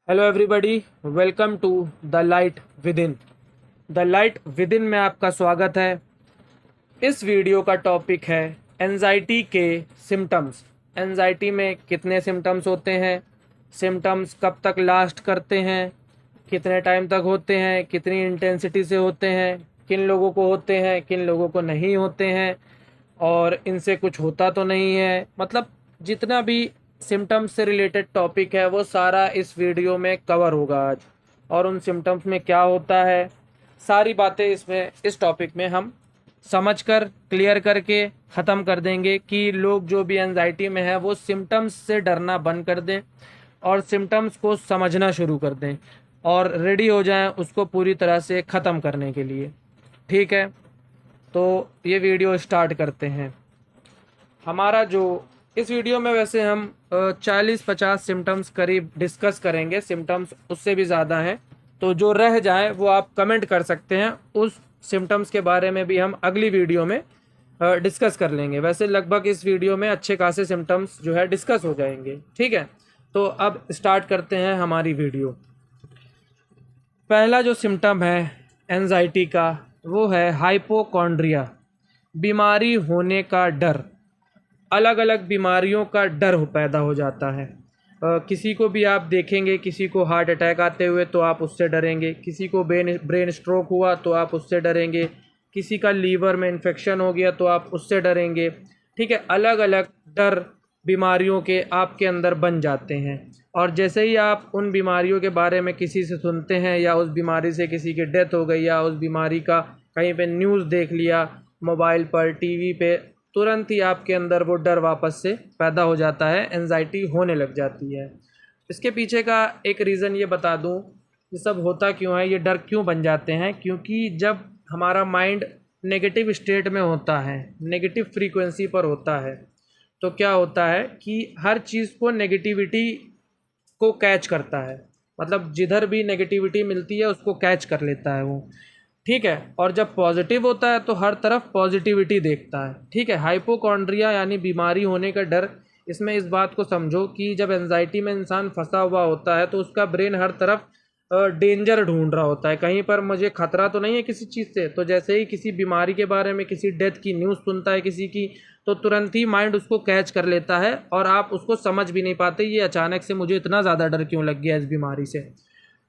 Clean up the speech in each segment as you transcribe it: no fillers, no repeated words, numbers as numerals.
Hello everybody, welcome to the light within. The light within में आपका स्वागत है। इस वीडियो का टॉपिक है एंजाइटी के सिम्टम्स। एंजाइटी में कितने सिम्टम्स होते हैं, सिम्टम्स कब तक लास्ट करते हैं, कितने टाइम तक होते हैं, कितनी इंटेंसिटी से होते हैं, किन लोगों को होते हैं, किन लोगों को नहीं होते हैं, और इनसे कुछ होता तो नहीं है। मतलब जितना भी सिम्टम्स से रिलेटेड टॉपिक है वो सारा इस वीडियो में कवर होगा आज। और उन सिम्टम्स में क्या होता है, सारी बातें इसमें इस टॉपिक में हम समझकर क्लियर करके ख़त्म कर देंगे कि लोग जो भी एंजाइटी में है वो सिम्टम्स से डरना बंद कर दें और सिम्टम्स को समझना शुरू कर दें और रेडी हो जाएं उसको पूरी तरह से ख़त्म करने के लिए। ठीक है, तो ये वीडियो स्टार्ट करते हैं। हमारा जो इस वीडियो में वैसे हम 40-50 सिम्टम्स करीब डिस्कस करेंगे। सिम्टम्स उससे भी ज़्यादा हैं, तो जो रह जाए वो आप कमेंट कर सकते हैं। उस सिम्टम्स के बारे में भी हम अगली वीडियो में डिस्कस कर लेंगे। वैसे लगभग इस वीडियो में अच्छे खासे सिम्टम्स जो है डिस्कस हो जाएंगे। ठीक है, तो अब स्टार्ट करते हैं हमारी वीडियो। पहला जो सिम्टम है एंजाइटी का वो है हाइपोकॉन्ड्रिया, बीमारी होने का डर। अलग अलग बीमारियों का डर पैदा हो जाता है। किसी को भी आप देखेंगे, किसी को हार्ट अटैक आते हुए तो आप उससे डरेंगे, किसी को ब्रेन स्ट्रोक हुआ तो आप उससे डरेंगे, किसी का लीवर में इन्फेक्शन हो गया तो आप उससे डरेंगे। ठीक है, अलग अलग डर बीमारियों के आपके अंदर बन जाते हैं। और जैसे ही आप उन बीमारियों के बारे में किसी से सुनते हैं या उस बीमारी से किसी की डेथ हो गई या उस बीमारी का कहीं पे न्यूज़ देख लिया मोबाइल पर, टीवी पे, तुरंत ही आपके अंदर वो डर वापस से पैदा हो जाता है, एंजाइटी होने लग जाती है। इसके पीछे का एक रीज़न ये बता दूं, ये सब होता क्यों है, ये डर क्यों बन जाते हैं। क्योंकि जब हमारा माइंड नेगेटिव स्टेट में होता है, नेगेटिव फ्रीक्वेंसी पर होता है, तो क्या होता है कि हर चीज़ को नेगेटिविटी को कैच करता है। मतलब जिधर भी नेगेटिविटी मिलती है उसको कैच कर लेता है वो। ठीक है, और जब पॉजिटिव होता है तो हर तरफ पॉजिटिविटी देखता है। ठीक है, हाइपोकॉन्ड्रिया यानी बीमारी होने का डर। इसमें इस बात को समझो कि जब एंजाइटी में इंसान फंसा हुआ होता है तो उसका ब्रेन हर तरफ डेंजर ढूंढ रहा होता है, कहीं पर मुझे खतरा तो नहीं है किसी चीज़ से। तो जैसे ही किसी बीमारी के बारे में, किसी डेथ की न्यूज़ सुनता है किसी की, तो तुरंत ही माइंड उसको कैच कर लेता है और आप उसको समझ भी नहीं पाते ये अचानक से मुझे इतना ज़्यादा डर क्यों लग गया इस बीमारी से।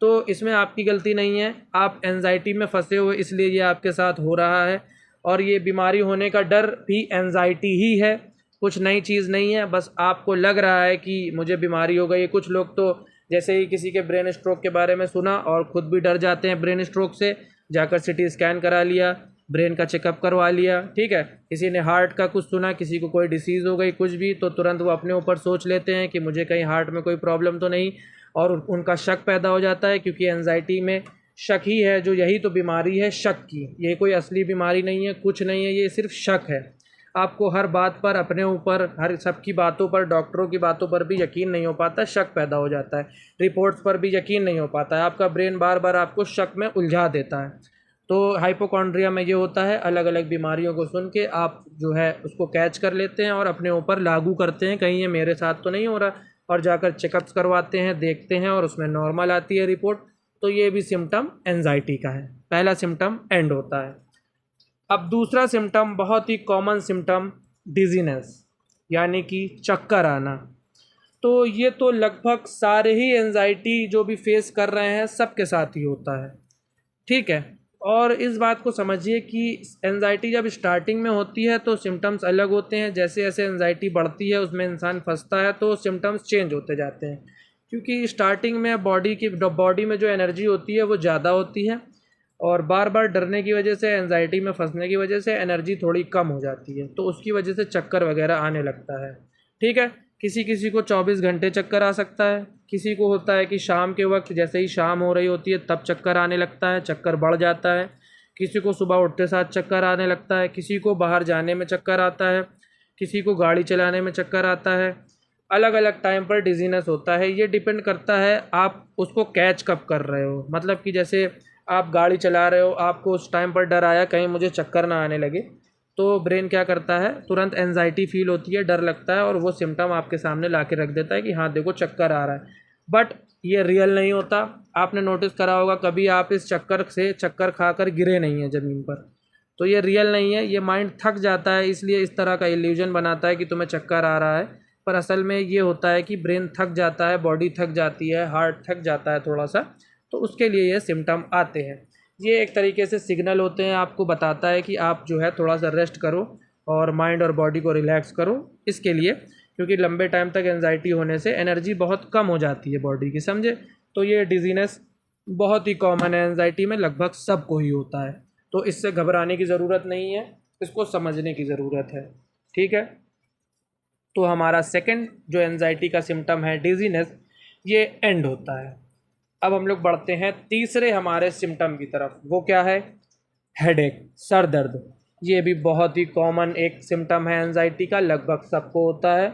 तो इसमें आपकी गलती नहीं है, आप एंजाइटी में फंसे हुए इसलिए ये आपके साथ हो रहा है। और ये बीमारी होने का डर भी एंजाइटी ही है, कुछ नई चीज़ नहीं है। बस आपको लग रहा है कि मुझे बीमारी हो गई है। कुछ लोग तो जैसे ही किसी के ब्रेन स्ट्रोक के बारे में सुना और ख़ुद भी डर जाते हैं ब्रेन स्ट्रोक से, जाकर सिटी स्कैन करा लिया, ब्रेन का चेकअप करवा लिया। ठीक है, किसी ने हार्ट का कुछ सुना, किसी को कोई डिसीज़ हो गई कुछ भी, तो तुरंत वो अपने ऊपर सोच लेते हैं कि मुझे कहीं हार्ट में कोई प्रॉब्लम तो नहीं, और उनका शक पैदा हो जाता है। क्योंकि एंजाइटी में शक ही है जो, यही तो बीमारी है शक की। ये कोई असली बीमारी नहीं है, कुछ नहीं है, ये सिर्फ शक है। आपको हर बात पर, अपने ऊपर, हर सबकी बातों पर, डॉक्टरों की बातों पर भी यकीन नहीं हो पाता, शक पैदा हो जाता है। रिपोर्ट्स पर भी यकीन नहीं हो पाता है, आपका ब्रेन बार बार आपको शक में उलझा देता है। तो हाइपोकॉन्ड्रिया में ये होता है, अलग अलग बीमारियों को सुन के आप जो है उसको कैच कर लेते हैं और अपने ऊपर लागू करते हैं, कहीं ये मेरे साथ तो नहीं हो रहा, और जाकर चेकअप्स करवाते हैं, देखते हैं और उसमें नॉर्मल आती है रिपोर्ट। तो ये भी सिम्टम एंजाइटी का है। पहला सिम्टम एंड होता है। अब दूसरा सिम्टम, बहुत ही कॉमन सिम्टम, डिजीनेस यानी कि चक्कर आना। तो ये तो लगभग सारे ही एंजाइटी जो भी फेस कर रहे हैं सबके साथ ही होता है। ठीक है, और इस बात को समझिए कि एंजाइटी जब स्टार्टिंग में होती है तो सिम्टम्स अलग होते हैं, जैसे जैसे एंजाइटी बढ़ती है उसमें इंसान फंसता है तो सिम्टम्स चेंज होते जाते हैं। क्योंकि स्टार्टिंग में बॉडी में जो एनर्जी होती है वो ज़्यादा होती है, और बार बार डरने की वजह से, एंजाइटी में फंसने की वजह से एनर्जी थोड़ी कम हो जाती है, तो उसकी वजह से चक्कर वगैरह आने लगता है। ठीक है, किसी किसी को 24 घंटे चक्कर आ सकता है, किसी को होता है कि शाम के वक्त, जैसे ही शाम हो रही होती है तब चक्कर आने लगता है, चक्कर बढ़ जाता है। किसी को सुबह उठते साथ चक्कर आने लगता है, किसी को बाहर जाने में चक्कर आता है, किसी को गाड़ी चलाने में चक्कर आता है। अलग अलग टाइम पर डिजीनेस होता है, ये डिपेंड करता है आप उसको कैच कब कर रहे हो। मतलब कि जैसे आप गाड़ी चला रहे हो, आपको उस टाइम पर डर आया कहीं मुझे चक्कर ना आने लगे, तो ब्रेन क्या करता है, तुरंत एंजाइटी फील होती है, डर लगता है और वो सिम्टम आपके सामने ला के रख देता है कि हाँ देखो चक्कर आ रहा है। बट ये रियल नहीं होता। आपने नोटिस करा होगा, कभी आप इस चक्कर से चक्कर खाकर गिरे नहीं हैं ज़मीन पर, तो ये रियल नहीं है। ये माइंड थक जाता है, इसलिए इस तरह का इल्यूजन बनाता है कि तुम्हें चक्कर आ रहा है, पर असल में ये होता है कि ब्रेन थक जाता है, बॉडी थक जाती है, हार्ट थक जाता है थोड़ा सा, तो उसके लिए ये सिम्टम आते हैं। ये एक तरीके से सिग्नल होते हैं, आपको बताता है कि आप जो है थोड़ा सा रेस्ट करो और माइंड और बॉडी को रिलैक्स करो, इसके लिए, क्योंकि लंबे टाइम तक एंजाइटी होने से एनर्जी बहुत कम हो जाती है बॉडी की, समझे। तो ये डिजीनेस बहुत ही कॉमन है, एंजाइटी में लगभग सबको ही होता है, तो इससे घबराने की ज़रूरत नहीं है, इसको समझने की ज़रूरत है, ठीक है। तो हमारा सेकंड जो एंजाइटी का सिम्टम है डिजीनेस, ये एंड होता है। अब हम लोग बढ़ते हैं तीसरे हमारे सिम्टम की तरफ, वो क्या है? हेडेक, सर दर्द। ये भी बहुत ही कॉमन एक सिम्टम है एंजाइटी का, लगभग सबको होता है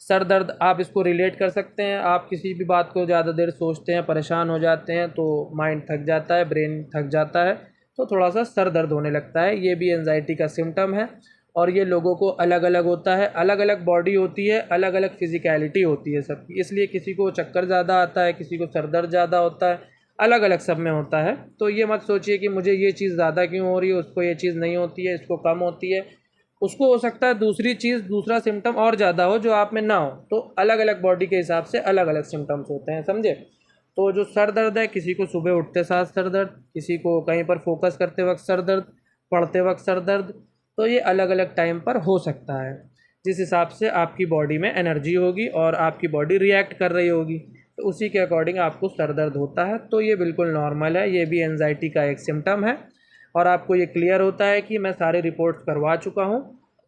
सर दर्द। आप इसको रिलेट कर सकते हैं, आप किसी भी बात को ज़्यादा देर सोचते हैं, परेशान हो जाते हैं, तो माइंड थक जाता है, ब्रेन थक जाता है, तो थोड़ा सा सर दर्द होने लगता है। ये भी एंजाइटी का सिम्टम है, और ये लोगों को अलग अलग होता है, अलग अलग बॉडी होती है, अलग अलग फिजिकलिटी होती है सबकी, इसलिए किसी को चक्कर ज़्यादा आता है, किसी को सर दर्द ज़्यादा होता है, अलग अलग सब में होता है। तो ये मत सोचिए कि मुझे ये चीज़ ज़्यादा क्यों हो रही है, उसको ये चीज़ नहीं होती है, इसको कम होती है, उसको हो सकता है दूसरी चीज़, दूसरा सिम्टम और ज़्यादा हो जो आप में ना हो। तो अलग अलग बॉडी के हिसाब से अलग अलग सिम्टम्स होते हैं, समझे। तो जो सर दर्द है, किसी को सुबह उठते साथ सर दर्द, किसी को कहीं पर फोकस करते वक्त सर दर्द, पढ़ते वक्त सर दर्द, तो ये अलग अलग टाइम पर हो सकता है, जिस हिसाब से आपकी बॉडी में एनर्जी होगी और आपकी बॉडी रिएक्ट कर रही होगी, तो उसी के अकॉर्डिंग आपको सर दर्द होता है। तो ये बिल्कुल नॉर्मल है, ये भी एंजाइटी का एक सिम्टम है, और आपको ये क्लियर होता है कि मैं सारे रिपोर्ट्स करवा चुका हूँ,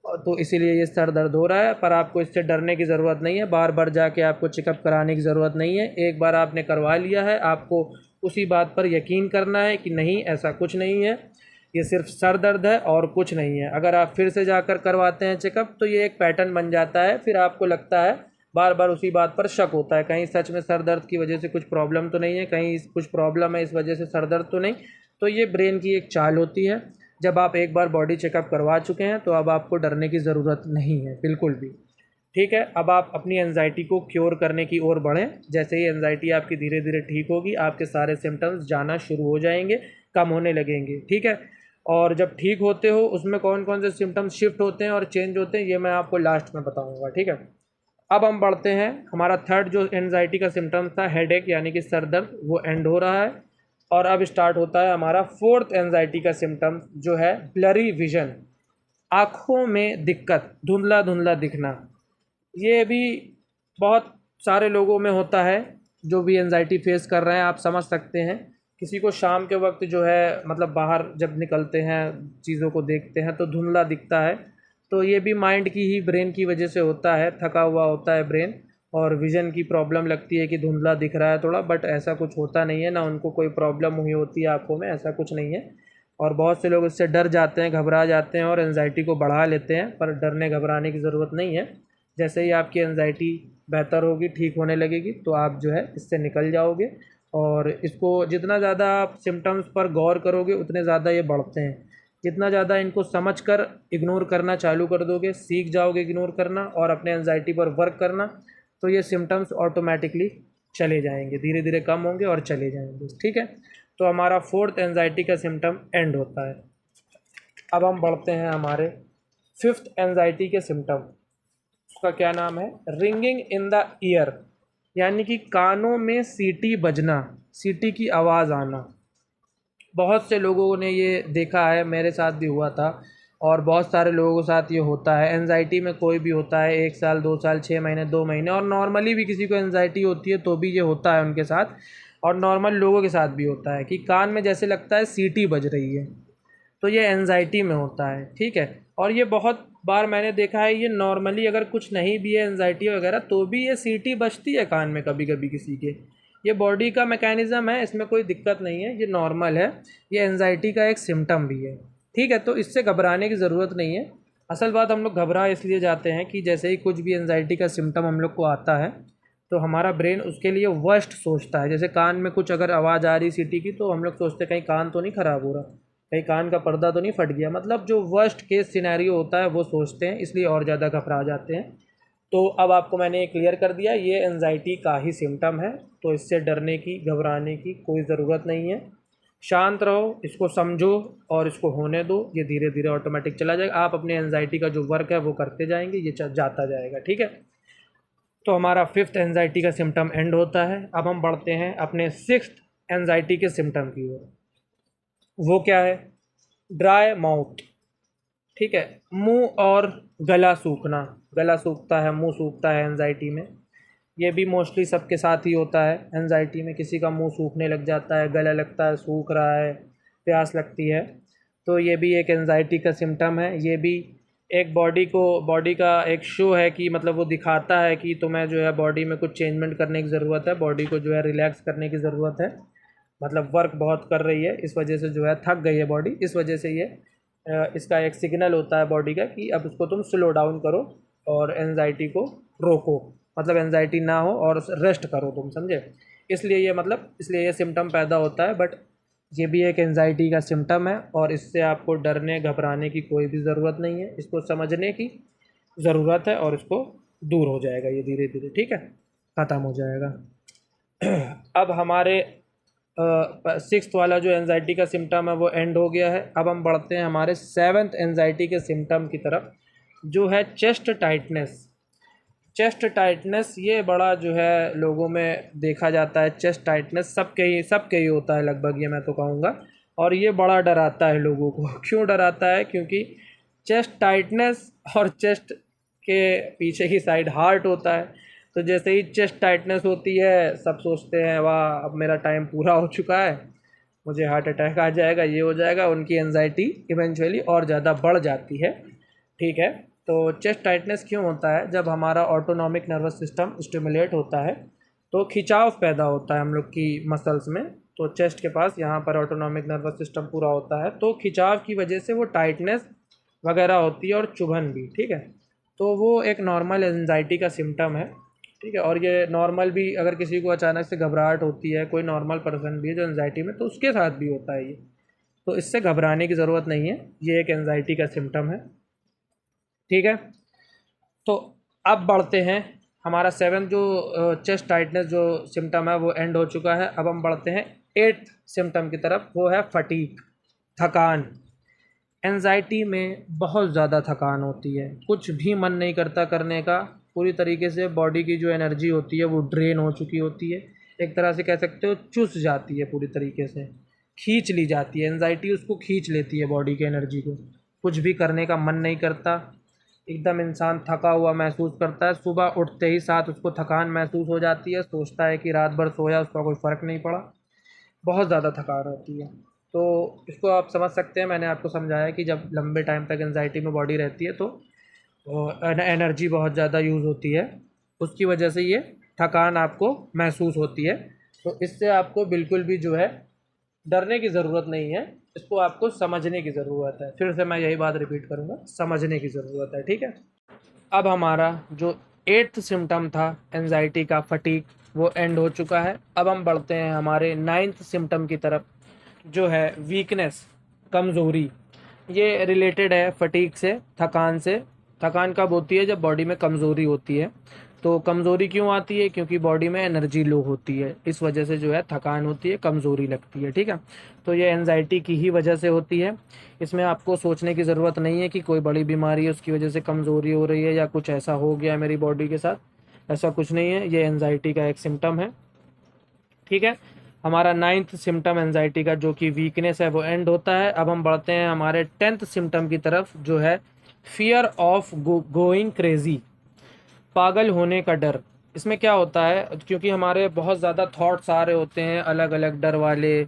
तो इसीलिए ये सर दर्द हो रहा है। पर आपको इससे डरने की ज़रूरत नहीं है, बार बार जाके आपको चेकअप कराने की ज़रूरत नहीं है। एक बार आपने करवा लिया है, आपको उसी बात पर यकीन करना है कि नहीं, ऐसा कुछ नहीं है, ये सिर्फ सर दर्द है और कुछ नहीं है। अगर आप फिर से जाकर करवाते हैं चेकअप, तो ये एक पैटर्न बन जाता है, फिर आपको लगता है, बार बार उसी बात पर शक होता है, कहीं सच में सर दर्द की वजह से कुछ प्रॉब्लम तो नहीं है, कहीं कुछ प्रॉब्लम है इस वजह से सर दर्द तो नहीं। तो ये ब्रेन की एक चाल होती है। जब आप एक बार बॉडी चेकअप करवा चुके हैं, तो अब आपको डरने की ज़रूरत नहीं है बिल्कुल भी, ठीक है। अब आप अपनी एंजाइटी को क्योर करने की ओर बढ़ें। जैसे ही एंजाइटी आपकी धीरे धीरे ठीक होगी, आपके सारे सिम्टम्स जाना शुरू हो जाएंगे, कम होने लगेंगे, ठीक है। और जब ठीक होते हो, उसमें कौन कौन से सिम्टम्स शिफ्ट होते हैं और चेंज होते हैं, ये मैं आपको लास्ट में बताऊंगा, ठीक है। अब हम बढ़ते हैं, हमारा थर्ड जो एंजाइटी का सिम्टम्स था, हेडेक यानी कि सर दर्द, वो एंड हो रहा है। और अब स्टार्ट होता है हमारा फोर्थ एंजाइटी का सिम्टम, जो है ब्लरी विजन, आँखों में दिक्कत, धुंधला धुंधला दिखना। ये भी बहुत सारे लोगों में होता है, जो भी एंजाइटी फेस कर रहे हैं, आप समझ सकते हैं। किसी को शाम के वक्त जो है, मतलब बाहर जब निकलते हैं, चीज़ों को देखते हैं, तो धुंधला दिखता है, तो ये भी माइंड की ही, ब्रेन की वजह से होता है, थका हुआ होता है ब्रेन, और विज़न की प्रॉब्लम लगती है कि धुंधला दिख रहा है थोड़ा, बट ऐसा कुछ होता नहीं है, ना उनको कोई प्रॉब्लम हुई होती है आँखों में, ऐसा कुछ नहीं है। और बहुत से लोग इससे डर जाते हैं, घबरा जाते हैं और एंजाइटी को बढ़ा लेते हैं, पर डरने घबराने की ज़रूरत नहीं है। जैसे ही आपकी एंजाइटी बेहतर होगी, ठीक होने लगेगी, तो आप जो है इससे निकल जाओगे। और इसको जितना ज़्यादा आप सिम्टम्स पर गौर करोगे, उतने ज़्यादा ये बढ़ते हैं। जितना ज़्यादा इनको समझकर इग्नोर करना चालू कर दोगे, सीख जाओगे इग्नोर करना और अपने एंजाइटी पर वर्क करना, तो ये सिम्टम्स ऑटोमेटिकली चले जाएंगे, धीरे धीरे कम होंगे और चले जाएंगे, ठीक है। तो हमारा फोर्थ एंजाइटी का सिम्टम एंड होता है। अब हम बढ़ते हैं हमारे फिफ्थ एंजाइटी के सिम्टम। उसका क्या नाम है? रिंगिंग इन द ईयर, यानी कि कानों में सीटी बजना, सीटी की आवाज़ आना। बहुत से लोगों ने ये देखा है, मेरे साथ भी हुआ था, और बहुत सारे लोगों के साथ ये होता है। एंजाइटी में कोई भी होता है, 1 साल 2 साल 6 महीने 2 महीने, और नॉर्मली भी किसी को एंजाइटी होती है तो भी ये होता है उनके साथ, और नॉर्मल लोगों के साथ भी होता है कि कान में जैसे लगता है सीटी बज रही है, तो ये एंजाइटी में होता है, ठीक है। और ये बहुत बार मैंने देखा है, ये नॉर्मली अगर कुछ नहीं भी है एंजाइटी वगैरह, तो भी ये सीटी बजती है कान में कभी कभी किसी के। ये बॉडी का मैकेनिज़्म है, इसमें कोई दिक्कत नहीं है, ये नॉर्मल है, ये एंजाइटी का एक सिम्टम भी है, ठीक है। तो इससे घबराने की ज़रूरत नहीं है। असल बात, हम लोग घबरा इसलिए जाते हैं कि जैसे ही कुछ भी एंजाइटी का सिम्टम हम लोग को आता है, तो हमारा ब्रेन उसके लिए वर्स्ट सोचता है। जैसे कान में कुछ अगर आवाज़ आ रही सीटी की, तो हम लोग सोचते हैं कहीं कान तो नहीं ख़राब हो रहा, कहीं कान का पर्दा तो नहीं फट गया, मतलब जो वर्स्ट केस सिनेरियो होता है वो सोचते हैं, इसलिए और ज़्यादा घबरा जाते हैं। तो अब आपको मैंने ये क्लियर कर दिया, ये एंजाइटी का ही सिम्टम है, तो इससे डरने की घबराने की कोई ज़रूरत नहीं है। शांत रहो, इसको समझो और इसको होने दो, ये धीरे धीरे ऑटोमेटिक चला जाएगा। आप अपने एंजाइटी का जो वर्क है वो करते जाएंगे, ये जाता जाएगा, ठीक है। तो हमारा 5th एंजाइटी का सिम्टम एंड होता है। अब हम बढ़ते हैं अपने 6th एंजाइटी के सिम्टम की ओर। वो क्या है? ड्राई माउथ, ठीक है। मुंह और गला सूखना, गला सूखता है, मुंह सूखता है एंजाइटी में। ये भी मोस्टली सबके साथ ही होता है एंजाइटी में, किसी का मुंह सूखने लग जाता है, गला लगता है, सूख रहा है, प्यास लगती है, तो ये भी एक एंजाइटी का सिम्टम है। ये भी एक बॉडी का एक शो है कि मतलब वो दिखाता है कि तुम्हें जो है बॉडी में कुछ चेंजमेंट करने की ज़रूरत है, बॉडी को जो है रिलैक्स करने की ज़रूरत है, मतलब वर्क बहुत कर रही है, इस वजह से जो है थक गई है बॉडी, इस वजह से ये इसका एक सिग्नल होता है बॉडी का कि अब उसको तुम स्लो डाउन करो और एंजाइटी को रोको, मतलब एंजाइटी ना हो और रेस्ट करो तुम, समझे। इसलिए ये सिम्टम पैदा होता है, बट ये भी एक एंजाइटी का सिम्टम है और इससे आपको डरने घबराने की कोई भी ज़रूरत नहीं है, इसको समझने की ज़रूरत है और इसको दूर हो जाएगा ये धीरे धीरे, ठीक है, ख़त्म हो जाएगा। अब हमारे 6th वाला जो एंजाइटी का सिम्टम है वो एंड हो गया है। अब हम बढ़ते हैं हमारे 7th एंजाइटी के सिम्टम की तरफ, जो है चेस्ट टाइटनेस। चेस्ट टाइटनेस ये बड़ा जो है लोगों में देखा जाता है, चेस्ट टाइटनेस सबके ही होता है लगभग, ये मैं तो कहूँगा, और ये बड़ा डराता है लोगों को। क्यों डराता है? क्योंकि चेस्ट टाइटनेस और चेस्ट के पीछे की साइड हार्ट होता है, तो जैसे ही चेस्ट टाइटनेस होती है सब सोचते हैं वाह अब मेरा टाइम पूरा हो चुका है, मुझे हार्ट अटैक आ जाएगा, ये हो जाएगा, उनकी एंजाइटी इवेंचुअली और ज़्यादा बढ़ जाती है, ठीक है। तो चेस्ट टाइटनेस क्यों होता है? जब हमारा ऑटोनॉमिक नर्वस सिस्टम स्टिमुलेट होता है तो खिंचाव पैदा होता है हम लोग की मसल्स में, तो चेस्ट के पास यहाँ पर ऑटोनॉमिक नर्वस सिस्टम पूरा होता है, तो खिंचाव की वजह से वो टाइटनेस वगैरह होती है और चुभन भी, ठीक है। तो वो एक नॉर्मल एंजाइटी का सिम्टम है, ठीक है। और ये नॉर्मल भी, अगर किसी को अचानक से घबराहट होती है, कोई नॉर्मल पर्सन भी है जो एंजाइटी में, तो उसके साथ भी होता है ये, तो इससे घबराने की ज़रूरत नहीं है, ये एक एंजाइटी का सिम्टम है, ठीक है। तो अब बढ़ते हैं, हमारा 7th जो चेस्ट टाइटनेस जो सिम्टम है वो एंड हो चुका है। अब हम बढ़ते हैं 8th सिम्टम की तरफ, वो है फटीग, थकान। एंजाइटी में बहुत ज़्यादा थकान होती है, कुछ भी मन नहीं करता करने का, पूरी तरीके से बॉडी की जो एनर्जी होती है वो ड्रेन हो चुकी होती है, एक तरह से कह सकते हो चुस जाती है, पूरी तरीके से खींच ली जाती है, एंजाइटी उसको खींच लेती है बॉडी की एनर्जी को, कुछ भी करने का मन नहीं करता, एकदम इंसान थका हुआ महसूस करता है, सुबह उठते ही साथ उसको थकान महसूस हो जाती है, सोचता है कि रात भर सोया उसका कोई फ़र्क नहीं पड़ा, बहुत ज़्यादा थकान होती है। तो इसको आप समझ सकते हैं, मैंने आपको समझाया कि जब लंबे टाइम तक एंजाइटी में बॉडी रहती है तो एनर्जी बहुत ज़्यादा यूज़ होती है, उसकी वजह से ये थकान आपको महसूस होती है। तो इससे आपको बिल्कुल भी जो है डरने की ज़रूरत नहीं है, इसको आपको समझने की ज़रूरत है। फिर से मैं यही बात रिपीट करूँगा, समझने की ज़रूरत है, ठीक है। अब हमारा जो 8th सिम्टम था एंजाइटी का, फटीग, वो एंड हो चुका है। अब हम बढ़ते हैं हमारे 9th सिम्टम की तरफ, जो है वीकनेस, कमज़ोरी। ये रिलेटेड है फटीग से, थकान से। थकान कब होती है? जब बॉडी में कमज़ोरी होती है। तो कमज़ोरी क्यों आती है? क्योंकि बॉडी में एनर्जी लो होती है, इस वजह से जो है थकान होती है, कमज़ोरी लगती है, ठीक है। तो ये एंजाइटी की ही वजह से होती है, इसमें आपको सोचने की ज़रूरत नहीं है कि कोई बड़ी बीमारी है उसकी वजह से कमज़ोरी हो रही है या कुछ ऐसा हो गया है मेरी बॉडी के साथ, ऐसा कुछ नहीं है, ये एंजाइटी का एक सिम्टम है, ठीक है। हमारा 9th सिम्टम एंजाइटी का जो कि वीकनेस है वो एंड होता है। अब हम बढ़ते हैं हमारे 10th सिम्टम की तरफ, जो है फियर ऑफ गोइंग क्रेजी, पागल होने का डर। इसमें क्या होता है? क्योंकि हमारे बहुत ज़्यादा थॉट्स आ रहे होते हैं, अलग अलग डर वाले,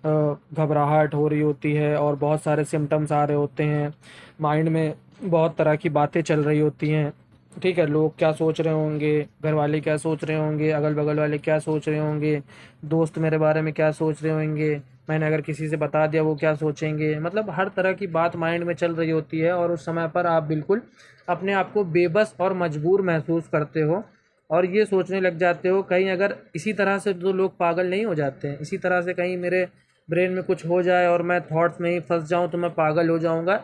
घबराहट हो रही होती है और बहुत सारे सिम्टम्स आ रहे होते हैं, माइंड में बहुत तरह की बातें चल रही होती हैं, ठीक है। लोग क्या सोच रहे होंगे, घर वाले क्या सोच रहे होंगे, अगल बगल वाले क्या सोच रहे होंगे, दोस्त मेरे बारे में क्या सोच रहे होंगे, मैंने अगर किसी से बता दिया वो क्या सोचेंगे, मतलब हर तरह की बात माइंड में चल रही होती है और उस समय पर आप बिल्कुल अपने आप को बेबस और मजबूर महसूस करते हो और ये सोचने लग जाते हो कहीं अगर इसी तरह से तो लोग पागल नहीं हो जाते हैं, इसी तरह से कहीं मेरे ब्रेन में कुछ हो जाए और मैं थॉट्स में ही फंस जाऊं तो मैं पागल हो जाऊंगा,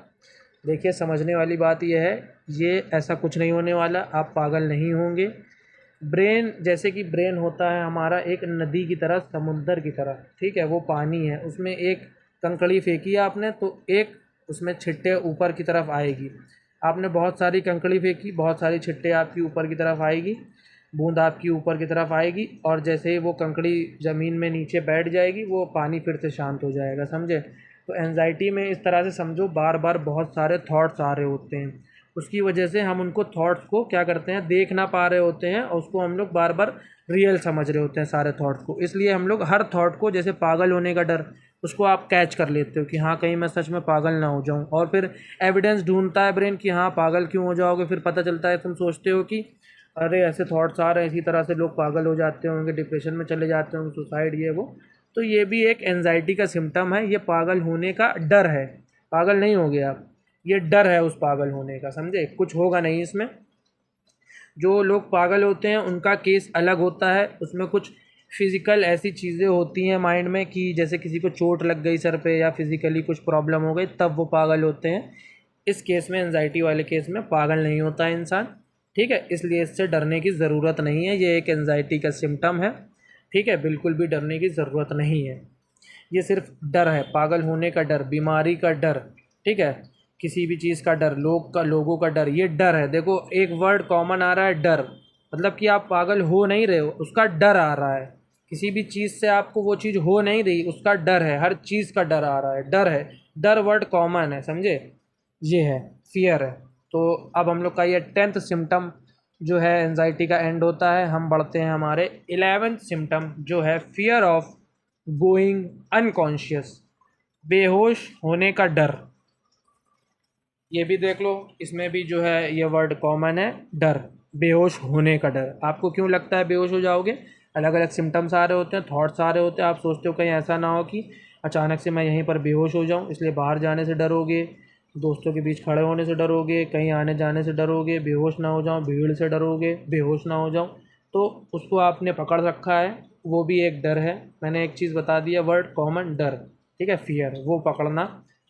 देखिए समझने वाली बात यह है, ये ऐसा कुछ नहीं होने वाला, आप पागल नहीं होंगे। ब्रेन, जैसे कि ब्रेन होता है हमारा एक नदी की तरह, समुंदर की तरह, ठीक है, वो पानी है, उसमें एक कंकड़ी फेंकी आपने तो एक उसमें छिट्टे ऊपर की तरफ आएगी। आपने बहुत सारी कंकड़ी फेंकी, बहुत सारी छिट्टे आपकी ऊपर की तरफ आएगी, बूंद आपकी ऊपर की तरफ आएगी, और जैसे ही वो कंकड़ी ज़मीन में नीचे बैठ जाएगी वो पानी फिर से शांत हो जाएगा, समझे। तो एंजाइटी में इस तरह से समझो, बार बार बहुत सारे थॉट्स आ रहे होते हैं, उसकी वजह से हम उनको थॉट्स को क्या करते हैं, देख ना पा रहे होते हैं, और उसको हम लोग बार बार रियल समझ रहे होते हैं सारे थॉट्स को। इसलिए हम लोग हर थॉट को, जैसे पागल होने का डर, उसको आप कैच कर लेते हो कि हाँ कहीं मैं सच में पागल ना हो जाऊँ, और फिर एविडेंस ढूंढता है ब्रेन कि हाँ पागल क्यों हो जाओगे। फिर पता चलता है, तुम सोचते हो कि अरे ऐसे थॉट्स आ रहे हैं, इसी तरह से लोग पागल हो जाते होंगे, डिप्रेशन में चले जाते होंगे, सुसाइड ये वो। तो ये भी एक एंजाइटी का सिम्टम है, ये पागल होने का डर है। पागल नहीं हो गए आप, ये डर है उस पागल होने का, समझे, कुछ होगा नहीं इसमें। जो लोग पागल होते हैं उनका केस अलग होता है, उसमें कुछ फिज़िकल ऐसी चीज़ें होती हैं माइंड में कि जैसे किसी को चोट लग गई सर पे या फिज़िकली कुछ प्रॉब्लम हो गई, तब वो पागल होते हैं। इस केस में, एंजाइटी वाले केस में, पागल नहीं होता है इंसान, ठीक है। इसलिए इससे डरने की ज़रूरत नहीं है, ये एक एंजाइटी का सिम्टम है, ठीक है, बिल्कुल भी डरने की ज़रूरत नहीं है। ये सिर्फ डर है, पागल होने का डर, बीमारी का डर, ठीक है, किसी भी चीज़ का डर, लोगों का डर, ये डर है। देखो एक वर्ड कॉमन आ रहा है, डर, मतलब कि आप पागल हो नहीं रहे हो, उसका डर आ रहा है। किसी भी चीज़ से आपको वो चीज़ हो नहीं रही, उसका डर है, हर चीज़ का डर आ रहा है, डर है, डर वर्ड कॉमन है, समझे, ये है, फियर है। तो अब हम लोग का ये 10th सिम्टम जो है एंजाइटी का एंड होता है। हम बढ़ते हैं हमारे 11th सिम्टम जो है फियर ऑफ गोइंग अनकॉन्शियस, बेहोश होने का डर। ये भी देख लो, इसमें भी जो है ये वर्ड कॉमन है, डर, बेहोश होने का डर। आपको क्यों लगता है बेहोश हो जाओगे? अलग अलग सिम्टम्स आ रहे होते हैं, थॉट्स आ रहे होते हैं, आप सोचते हो कहीं ऐसा ना हो कि अचानक से मैं यहीं पर बेहोश हो जाऊं, इसलिए बाहर जाने से डरोगे, दोस्तों के बीच खड़े होने से डरोगे, कहीं आने जाने से डरोगे, बेहोश ना हो जाऊं, भीड़ से डरोगे, बेहोश ना हो जाऊं। तो उसको आपने पकड़ रखा है, वो भी एक डर है। मैंने एक चीज़ बता दिया, वर्ड कॉमन, डर, ठीक है, फियर, वो पकड़ना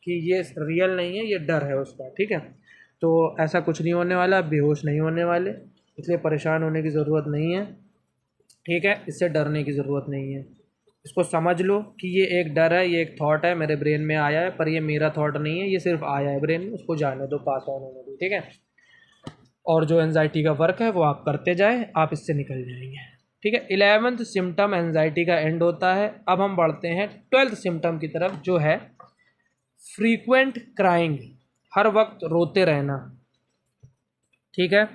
कि ये रियल नहीं है, ये डर है उसका, ठीक है। तो ऐसा कुछ नहीं होने वाला, बेहोश नहीं होने वाले, इसलिए परेशान होने की ज़रूरत नहीं है, ठीक है, इससे डरने की ज़रूरत नहीं है। इसको समझ लो कि ये एक डर है, ये एक थॉट है, मेरे ब्रेन में आया है, पर ये मेरा थॉट नहीं है, ये सिर्फ आया है ब्रेन में, उसको जाने दो, पास ऑन होने दो, ठीक है। और जो एनजाइटी का वर्क है वो आप करते जाए, आप इससे निकल जाएंगे, ठीक है। 11th सिम्टम एनजाइटी का एंड होता है। अब हम बढ़ते हैं 12th सिम्टम की तरफ, जो है फ्रीक्वेंट क्राइंग, हर वक्त रोते रहना, ठीक है।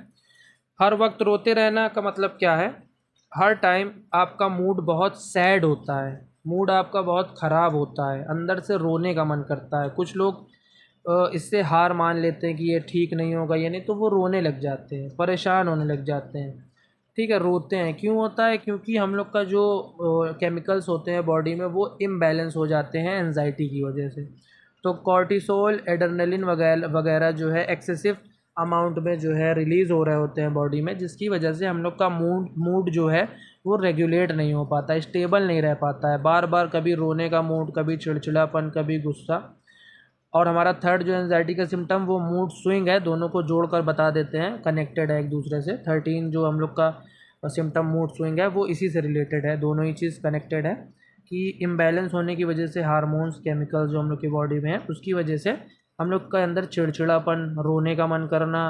हर वक्त रोते रहना का मतलब क्या है? हर टाइम आपका मूड बहुत सैड होता है, मूड आपका बहुत ख़राब होता है, अंदर से रोने का मन करता है। कुछ लोग इससे हार मान लेते हैं कि ये ठीक नहीं होगा, ये नहीं, तो वो रोने लग जाते हैं, परेशान होने लग जाते हैं, ठीक है, रोते हैं। क्यों होता है? क्योंकि हम लोग का जो केमिकल्स होते हैं बॉडी में वो इम्बैलेंस हो जाते हैं एंजाइटी की वजह से। तो कॉर्टिसोल, एड्रेनलिन वगैरह वगैरह जो है एक्सेसिव अमाउंट में जो है रिलीज़ हो रहे होते हैं बॉडी में, जिसकी वजह से हम लोग का मूड जो है वो रेगुलेट नहीं हो पाता, स्टेबल नहीं रह पाता है, बार बार कभी रोने का मूड, कभी चिड़चिड़ापन, कभी गुस्सा। और हमारा थर्ड जो एंजाइटी का सिम्टम, वो मूड स्विंग है, दोनों को जोड़कर बता देते हैं, कनेक्टेड है एक दूसरे से। 13 जो हम लोग का सिम्टम मूड स्विंग है वो इसी से रिलेटेड है, दोनों ही चीज़ कनेक्टेड है कि इम्बैलेंस होने की वजह से हार्मोन्स, केमिकल्स जो हम लोग की बॉडी में है, उसकी वजह से हम लोग का अंदर चिड़चिड़ापन, रोने का मन करना,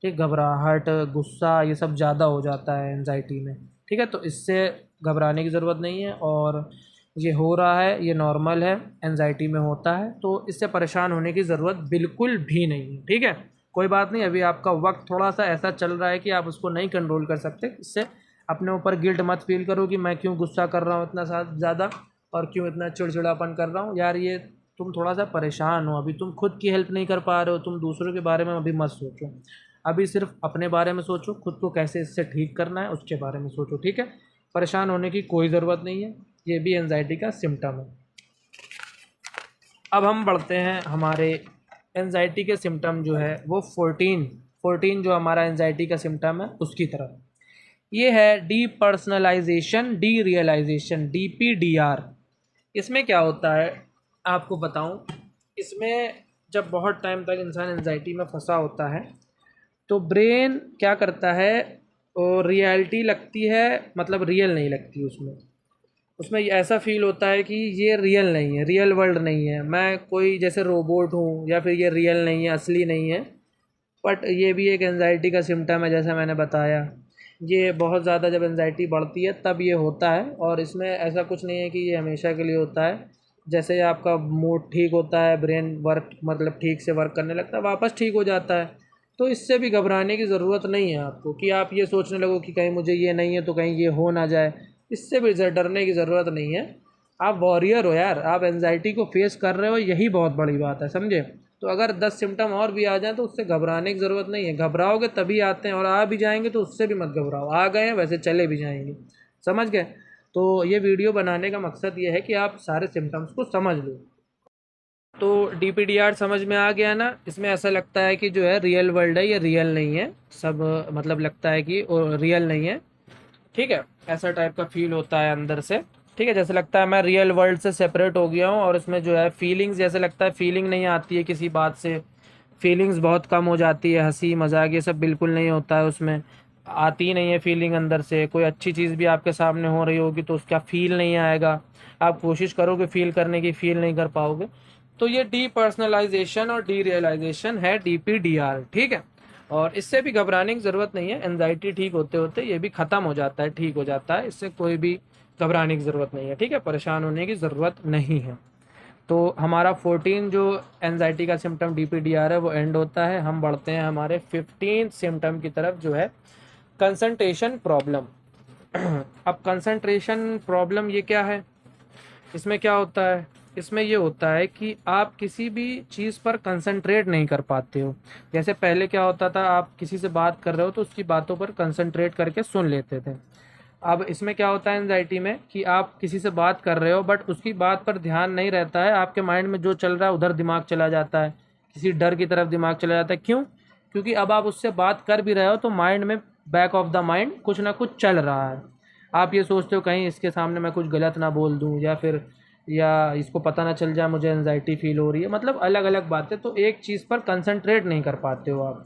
ठीक, घबराहट, गुस्सा, ये सब ज़्यादा हो जाता है एंजाइटी में, ठीक है। तो इससे घबराने की ज़रूरत नहीं है, और ये हो रहा है, ये नॉर्मल है, एंजाइटी में होता है, तो इससे परेशान होने की ज़रूरत बिल्कुल भी नहीं है, ठीक है। कोई बात नहीं, अभी आपका वक्त थोड़ा सा ऐसा चल रहा है कि आप उसको नहीं कंट्रोल कर सकते। इससे अपने ऊपर गिल्ट मत फील करो कि मैं क्यों गुस्सा कर रहा हूँ इतना ज़्यादा, और क्यों इतना चिड़चिड़ापन कर रहा हूँ। यार ये तुम थोड़ा सा परेशान हो, अभी तुम खुद की हेल्प नहीं कर पा रहे हो, तुम दूसरों के बारे में अभी मत सोचो, अभी सिर्फ अपने बारे में सोचो, खुद को कैसे इससे ठीक करना है उसके बारे में सोचो, ठीक है। परेशान होने की कोई ज़रूरत नहीं है, ये भी एंजाइटी का सिम्टम है। अब हम बढ़ते हैं हमारे एंजाइटी के सिम्टम जो है वो 14 जो हमारा एंजाइटी का सिम्टम है उसकी तरफ। ये है डीपर्सनलाइजेशन, डी रियलाइजेशन, DPDR। इसमें क्या होता है आपको बताऊं, इसमें जब बहुत टाइम तक इंसान एंजाइटी में फंसा होता है तो ब्रेन क्या करता है, और रियलिटी लगती है, मतलब रियल नहीं लगती उसमें। उसमें ऐसा फील होता है कि ये रियल नहीं है, रियल वर्ल्ड नहीं है, मैं कोई जैसे रोबोट हूँ, या फिर ये रियल नहीं है, असली नहीं है। बट ये भी एक एंजाइटी का सिम्टम है, जैसा मैंने बताया। ये बहुत ज़्यादा जब एंजाइटी बढ़ती है तब ये होता है, और इसमें ऐसा कुछ नहीं है कि ये हमेशा के लिए होता है। जैसे आपका मूड ठीक होता है, ब्रेन वर्क मतलब ठीक से वर्क करने लगता है, वापस ठीक हो जाता है। तो इससे भी घबराने की ज़रूरत नहीं है आपको, कि आप ये सोचने लगो कि कहीं मुझे ये नहीं है तो कहीं ये हो ना जाए। इससे भी डरने की ज़रूरत नहीं है। आप वॉरियर हो यार, आप एंजाइटी को फेस कर रहे हो, यही बहुत बड़ी बात है, समझे। तो अगर 10 सिम्टम और भी आ जाएँ तो उससे घबराने की ज़रूरत नहीं है। घबराओगे तभी आते हैं, और आ भी जाएंगे तो उससे भी मत घबराओ, आ गए हैं वैसे चले भी जाएंगे, समझ गए। तो ये वीडियो बनाने का मकसद ये है कि आप सारे सिम्टम्स को समझ लो। तो DPDR समझ में आ गया ना। इसमें ऐसा लगता है कि जो है रियल वर्ल्ड है, ये रियल नहीं है, सब मतलब लगता है कि रियल नहीं है, ठीक है। ऐसा टाइप का फील होता है अंदर से, ठीक है। जैसे लगता है मैं रियल वर्ल्ड से सेपरेट हो गया हूँ, और इसमें जो है फीलिंग्स, जैसे लगता है फीलिंग नहीं आती है किसी बात से, फीलिंग्स बहुत कम हो जाती है, हंसी मजाक ये सब बिल्कुल नहीं होता है उसमें, आती ही नहीं है फीलिंग अंदर से। कोई अच्छी चीज़ भी आपके सामने हो रही होगी तो उसका फील नहीं आएगा, आप कोशिश करोगे फील करने की, फील नहीं कर पाओगे। तो ये डीपर्सनलाइजेशन और डी रियलाइजेशन है, DPDR, ठीक है। और इससे भी घबराने की ज़रूरत नहीं है, एनजाइटी ठीक होते होते ये भी ख़त्म हो जाता है, ठीक हो जाता है, इससे कोई भी घबराने की ज़रूरत नहीं है, ठीक है, परेशान होने की ज़रूरत नहीं है। तो हमारा 14 जो एनजाइटी का सिम्टम DPDR है वो एंड होता है। हम बढ़ते हैं हमारे 15 सिम्टम की तरफ, जो है कंसंट्रेशन प्रॉब्लम। अब कंसंट्रेशन प्रॉब्लम ये क्या है, इसमें क्या होता है, इसमें ये होता है कि आप किसी भी चीज़ पर कंसंट्रेट नहीं कर पाते हो। जैसे पहले क्या होता था, आप किसी से बात कर रहे हो तो उसकी बातों पर कंसंट्रेट करके सुन लेते थे। अब इसमें क्या होता है एंजाइटी में, कि आप किसी से बात कर रहे हो बट उसकी बात पर ध्यान नहीं रहता है, आपके माइंड में जो चल रहा है उधर दिमाग चला जाता है, किसी डर की तरफ दिमाग चला जाता है। क्यों? क्योंकि अब आप उससे बात कर भी रहे हो तो माइंड में, बैक ऑफ द माइंड कुछ ना कुछ चल रहा है। आप ये सोचते हो कहीं इसके सामने मैं कुछ गलत ना बोल दूं, या फिर या इसको पता ना चल जाए मुझे एनजाइटी फील हो रही है, मतलब अलग अलग बातें। तो एक चीज़ पर कंसंट्रेट नहीं कर पाते हो आप।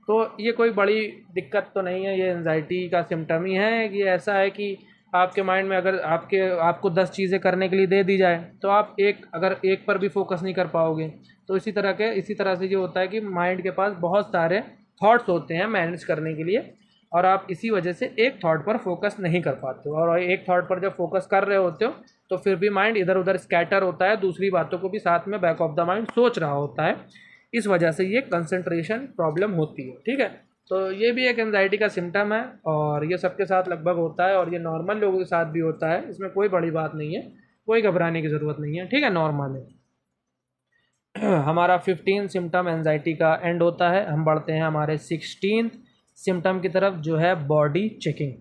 तो ये कोई बड़ी दिक्कत तो नहीं है, ये एनजाइटी का सिम्टम ही है। कि ऐसा है कि आपके माइंड में अगर आपको 10 चीज़ें करने के लिए दे दी जाए तो आप अगर एक पर भी फोकस नहीं कर पाओगे। तो इसी तरह से ये होता है कि माइंड के पास बहुत सारे थॉट्स होते हैं मैनेज करने के लिए, और आप इसी वजह से एक थॉट पर फोकस नहीं कर पाते हो। और एक थॉट पर जब फोकस कर रहे होते हो तो फिर भी माइंड इधर उधर स्कैटर होता है, दूसरी बातों को भी साथ में बैक ऑफ द माइंड सोच रहा होता है। इस वजह से ये कंसंट्रेशन प्रॉब्लम होती है, ठीक है। तो ये भी एक एंजाइटी का सिम्टम है, और ये सबके साथ लगभग होता है, और ये नॉर्मल लोगों के साथ भी होता है, इसमें कोई बड़ी बात नहीं है, कोई घबराने की ज़रूरत नहीं है, ठीक है, नॉर्मल है। हमारा 15 सिम्टम एंजाइटी का एंड होता है। हम बढ़ते हैं हमारे 16 सिम्टम की तरफ, जो है बॉडी चेकिंग।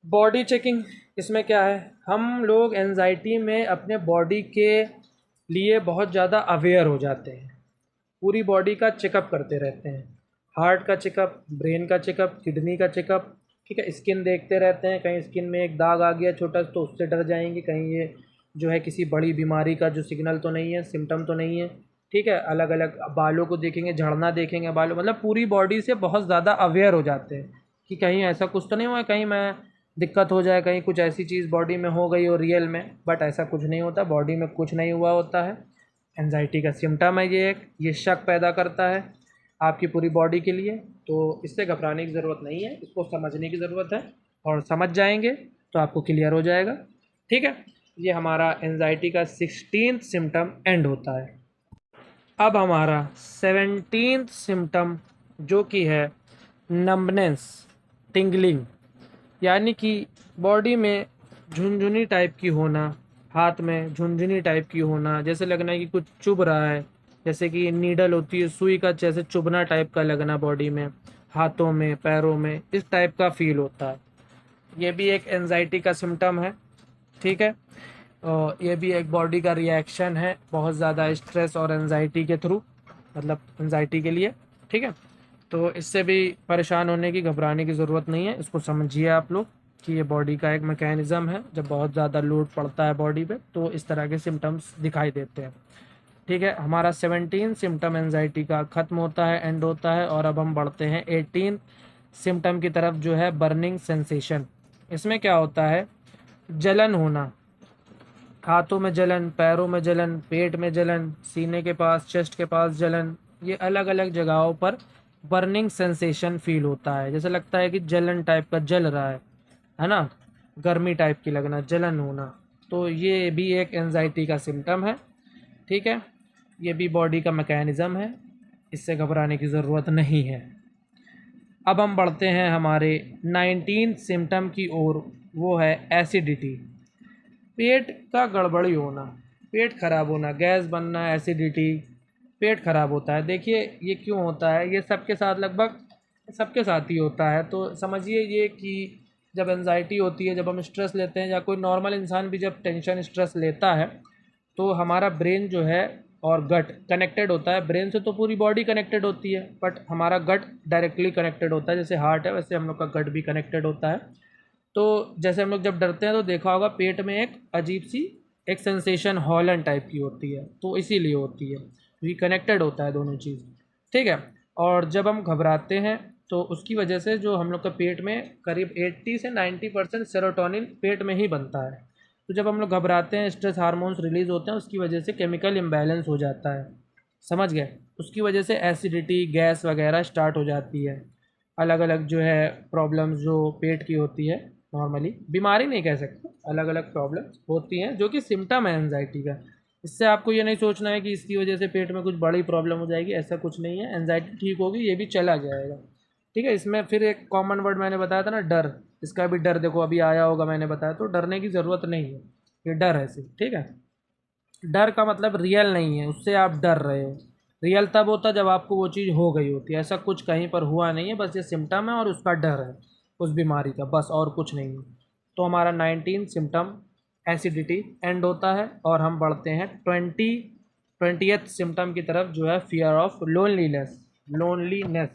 बॉडी चेकिंग, इसमें क्या है, हम लोग एंजाइटी में अपने बॉडी के लिए बहुत ज़्यादा अवेयर हो जाते हैं, पूरी बॉडी का चेकअप करते रहते हैं। हार्ट का चेकअप, ब्रेन का चेकअप, किडनी का चेकअप, ठीक है। स्किन देखते रहते हैं, कहीं स्किन में एक दाग आ गया छोटा तो उससे डर जाएंगे, कहीं ये जो है किसी बड़ी बीमारी का जो सिग्नल तो नहीं है, सिम्टम तो नहीं है, ठीक है। अलग अलग बालों को देखेंगे, झड़ना देखेंगे बालों, मतलब पूरी बॉडी से बहुत ज़्यादा अवेयर हो जाते हैं कि कहीं ऐसा कुछ तो नहीं हुआ है, कहीं मैं दिक्कत हो जाए, कहीं कुछ ऐसी चीज़ बॉडी में हो गई हो रियल में। बट ऐसा कुछ नहीं होता, बॉडी में कुछ नहीं हुआ होता है। एंजाइटी का सिम्टम है ये शक पैदा करता है आपकी पूरी बॉडी के लिए। तो इससे घबराने की ज़रूरत नहीं है, इसको समझने की ज़रूरत है, और समझ जाएंगे तो आपको क्लियर हो जाएगा, ठीक है। ये हमारा एंजाइटी का 16th सिम्टम एंड होता है। अब हमारा 17th सिम्टम, जो कि है नंबनेस, टिंगलिंग, यानी कि बॉडी में झुनझुनी टाइप की होना, हाथ में झुनझुनी टाइप की होना, जैसे लगना है कि कुछ चुभ रहा है, जैसे कि नीडल होती है, सुई का जैसे चुभना टाइप का लगना बॉडी में, हाथों में, पैरों में, इस टाइप का फील होता है। ये भी एक एंजाइटी का सिम्टम है, ठीक है। और ये भी एक बॉडी का रिएक्शन है बहुत ज़्यादा स्ट्रेस और एंजाइटी के थ्रू, मतलब एंजाइटी के लिए, ठीक है। तो इससे भी परेशान होने की, घबराने की ज़रूरत नहीं है, इसको समझिए आप लोग कि ये बॉडी का एक मैकेनिज़्म है, जब बहुत ज़्यादा लोड पड़ता है बॉडी पे तो इस तरह के सिम्टम्स दिखाई देते हैं। ठीक है, हमारा 17 सिम्टम एंजाइटी का ख़त्म होता है, एंड होता है, और अब हम बढ़ते हैं 18 सिम्टम की तरफ, जो है बर्निंग सेंसेशन। इसमें क्या होता है, जलन होना, हाथों में जलन, पैरों में जलन, पेट में जलन, सीने के पास, चेस्ट के पास जलन, ये अलग अलग जगहों पर बर्निंग सेंसेशन फील होता है। जैसे लगता है कि जलन टाइप का जल रहा है ना, गर्मी टाइप की लगना, जलन होना। तो ये भी एक एंजाइटी का सिम्टम है। ठीक है, ये भी बॉडी का मैकेनिज़्म है, इससे घबराने की ज़रूरत नहीं है। अब हम बढ़ते हैं हमारे 19 सिम्टम की ओर, वो है एसिडिटी। पेट का गड़बड़ी होना, पेट खराब होना, गैस बनना, एसिडिटी, पेट खराब होता है। देखिए ये क्यों होता है, ये सबके साथ, लगभग सबके साथ ही होता है। तो समझिए ये कि जब एंजाइटी होती है, जब हम स्ट्रेस लेते हैं, या कोई नॉर्मल इंसान भी जब टेंशन स्ट्रेस लेता है, तो हमारा ब्रेन जो है और गट कनेक्टेड होता है। ब्रेन से तो पूरी बॉडी कनेक्टेड होती है, बट हमारा गट डायरेक्टली कनेक्टेड होता है। जैसे हार्ट है, वैसे हम लोग का गट भी कनेक्टेड होता है। तो जैसे हम लोग जब डरते हैं तो देखा होगा पेट में एक अजीब सी एक सेंसेशन हॉलन टाइप की होती है, तो इसीलिए होती है, क्योंकि कनेक्टेड होता है दोनों चीज़। ठीक है, और जब हम घबराते हैं तो उसकी वजह से जो हम लोग का पेट में करीब 80 से 90% सेरोटोनिन पेट में ही बनता है। तो जब हम लोग घबराते हैं, स्ट्रेस हार्मोन्स रिलीज़ होते हैं, उसकी वजह से केमिकल इम्बैलेंस हो जाता है। समझ गए, उसकी वजह से एसिडिटी, गैस वगैरह स्टार्ट हो जाती है। अलग अलग जो है प्रॉब्लम्स जो पेट की होती है, नॉर्मली बीमारी नहीं कह सकते, अलग अलग प्रॉब्लम्स होती हैं जो कि सिम्टम है एंजाइटी का। इससे आपको ये नहीं सोचना है कि इसकी वजह से पेट में कुछ बड़ी प्रॉब्लम हो जाएगी, ऐसा कुछ नहीं है। एंजाइटी ठीक होगी, ये भी चला जाएगा। ठीक है, इसमें फिर एक कॉमन वर्ड मैंने बताया था ना, डर। इसका भी डर देखो अभी आया होगा, मैंने बताया, तो डरने की ज़रूरत नहीं है, ये डर है सिर्फ। ठीक है, डर का मतलब रियल नहीं है, उससे आप डर रहे हो। रियल तब होता जब आपको वो चीज़ हो गई होती है, ऐसा कुछ कहीं पर हुआ नहीं है, बस ये सिम्टम है और उसका डर है उस बीमारी का, बस और कुछ नहीं है। तो हमारा 19 सिम्टम एसिडिटी एंड होता है, और हम बढ़ते हैं 20th सिम्टम की तरफ, जो है फियर ऑफ लोनलीनेस। लोनलीनेस,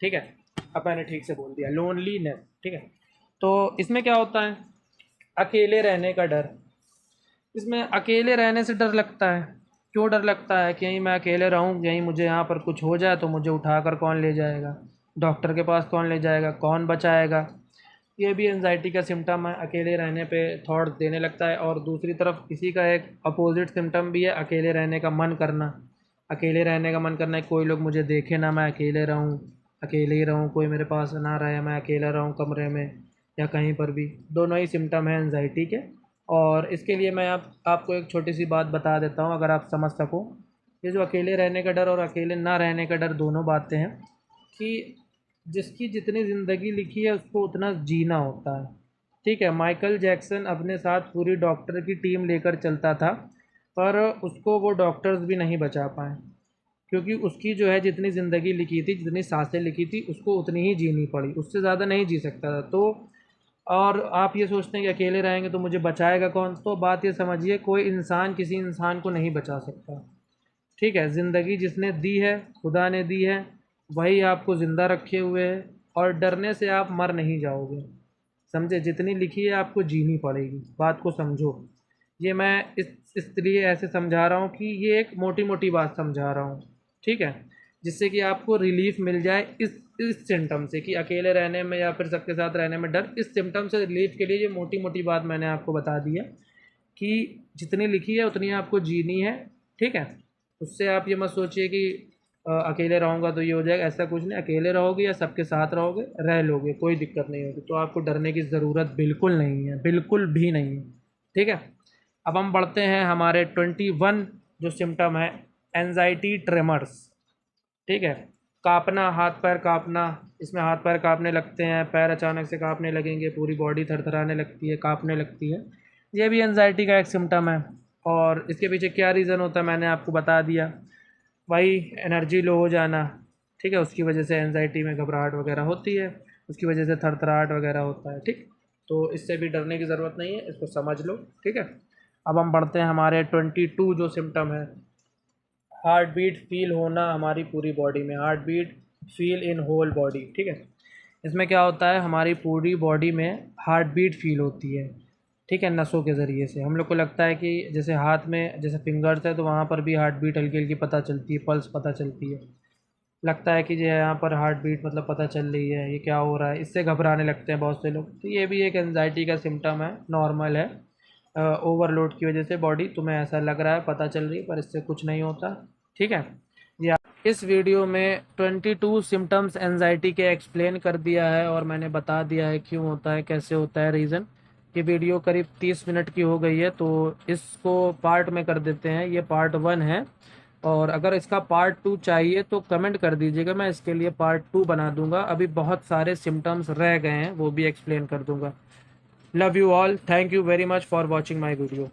ठीक है, अब मैंने ठीक से बोल दिया, लोनलीनेस। ठीक है, तो इसमें क्या होता है, अकेले रहने का डर। इसमें अकेले रहने से डर लगता है। क्यों डर लगता है, कहीं मैं अकेले रहूँ, कहीं मुझे यहाँ पर कुछ हो जाए तो मुझे उठाकर कौन ले जाएगा, डॉक्टर के पास कौन ले जाएगा, कौन बचाएगा। ये भी एंजाइटी का सिम्टम है, अकेले रहने पे थॉट देने लगता है। और दूसरी तरफ इसी का एक अपोजिट सिम्टम भी है, अकेले रहने का मन करना। अकेले रहने का मन करना है, कोई लोग मुझे देखे ना, मैं अकेले रहूँ, अकेले ही रहूँ, कोई मेरे पास ना रहे, मैं अकेला रहूँ कमरे में या कहीं पर भी। दोनों ही सिम्टम हैं एंजाइटी के। और इसके लिए मैं आपको एक छोटी सी बात बता देता हूँ, अगर आप समझ सको। ये जो अकेले रहने का डर और अकेले ना रहने का डर, दोनों बातें हैं कि जिसकी जितनी ज़िंदगी लिखी है उसको उतना जीना होता है। ठीक है, माइकल जैक्सन अपने साथ पूरी डॉक्टर की टीम लेकर चलता था, पर उसको वो डॉक्टर्स भी नहीं बचा पाए, क्योंकि उसकी जो है जितनी ज़िंदगी लिखी थी, जितनी सांसें लिखी थी, उसको उतनी ही जीनी पड़ी, उससे ज़्यादा नहीं जी सकता था। तो और आप ये सोचते हैं कि अकेले रहेंगे तो मुझे बचाएगा कौन, तो बात ये समझिए, कोई इंसान किसी इंसान को नहीं बचा सकता। ठीक है, ज़िंदगी जिसने दी है, खुदा ने दी है, वही आपको ज़िंदा रखे हुए है, और डरने से आप मर नहीं जाओगे। समझे, जितनी लिखी है आपको जीनी पड़ेगी, बात को समझो। ये मैं इसलिए ऐसे समझा रहा हूँ कि ये एक मोटी मोटी बात समझा रहा हूँ। ठीक है, जिससे कि आपको रिलीफ मिल जाए इस सिम्टम से, कि अकेले रहने में या फिर सबके साथ रहने में डर, इस सिम्टम से रिलीफ के लिए ये मोटी मोटी बात मैंने आपको बता दी है कि जितनी लिखी है उतनी आपको जीनी है। ठीक है, उससे आप ये मत सोचिए कि अकेले रहूँगा तो ये हो जाएगा, ऐसा कुछ नहीं। अकेले रहोगे या सबके साथ रहोगे, रह लोगे, कोई दिक्कत नहीं होगी। तो आपको डरने की ज़रूरत बिल्कुल नहीं है, बिल्कुल भी नहीं है। ठीक है, अब हम बढ़ते हैं हमारे 21 जो सिम्टम है, एंजाइटी ट्रेमर्स। ठीक है, काँपना, हाथ पैर काँपना। इसमें हाथ पैर काँपने लगते हैं, पैर अचानक से काँपने लगेंगे, पूरी बॉडी थरथराने लगती है, काँपने लगती है। ये भी एंजाइटी का एक सिम्टम है। और इसके पीछे क्या रीज़न होता है मैंने आपको बता दिया, वही एनर्जी लो हो जाना। ठीक है, उसकी वजह से एंजाइटी में घबराहट वगैरह होती है, उसकी वजह से थरथराहट वगैरह होता है। ठीक, तो इससे भी डरने की ज़रूरत नहीं है, इसको समझ लो। ठीक है, अब हम बढ़ते हैं हमारे 22 जो सिम्टम है, हार्ट बीट फील होना हमारी पूरी बॉडी में, heart beat feel in whole body. ठीक है, इसमें क्या होता है, हमारी पूरी बॉडी में हार्ट बीट फील होती है। ठीक है, नसों के ज़रिए से। हम लोग को लगता है कि जैसे हाथ में जैसे फिंगर्स है तो वहाँ पर भी हार्ट बीट हल्की हल्की पता चलती है, पल्स पता चलती है। लगता है कि जो है यहाँ पर हार्ट बीट मतलब पता चल रही है, ये क्या हो रहा है, इससे घबराने लगते हैं बहुत से लोग। तो ये भी एक एंजाइटी का सिम्टम है, नॉर्मल है। ओवरलोड की वजह से बॉडी तुम्हें ऐसा लग रहा है, पता चल रही है, पर इससे कुछ नहीं होता। ठीक है। ये इस वीडियो में 22 सिम्टम्स एंजाइटी के एक्सप्लेन कर दिया है और मैंने बता दिया है क्यों होता है, कैसे होता है, रीज़न। ये वीडियो करीब 30 मिनट की हो गई है, तो इसको पार्ट में कर देते हैं। ये पार्ट 1 है, और अगर इसका पार्ट 2 चाहिए तो कमेंट कर दीजिएगा, मैं इसके लिए पार्ट 2 बना दूंगा। अभी बहुत सारे सिम्टम्स रह गए हैं, वो भी एक्सप्लेन कर दूंगा। Love you all, thank you very much for watching my video.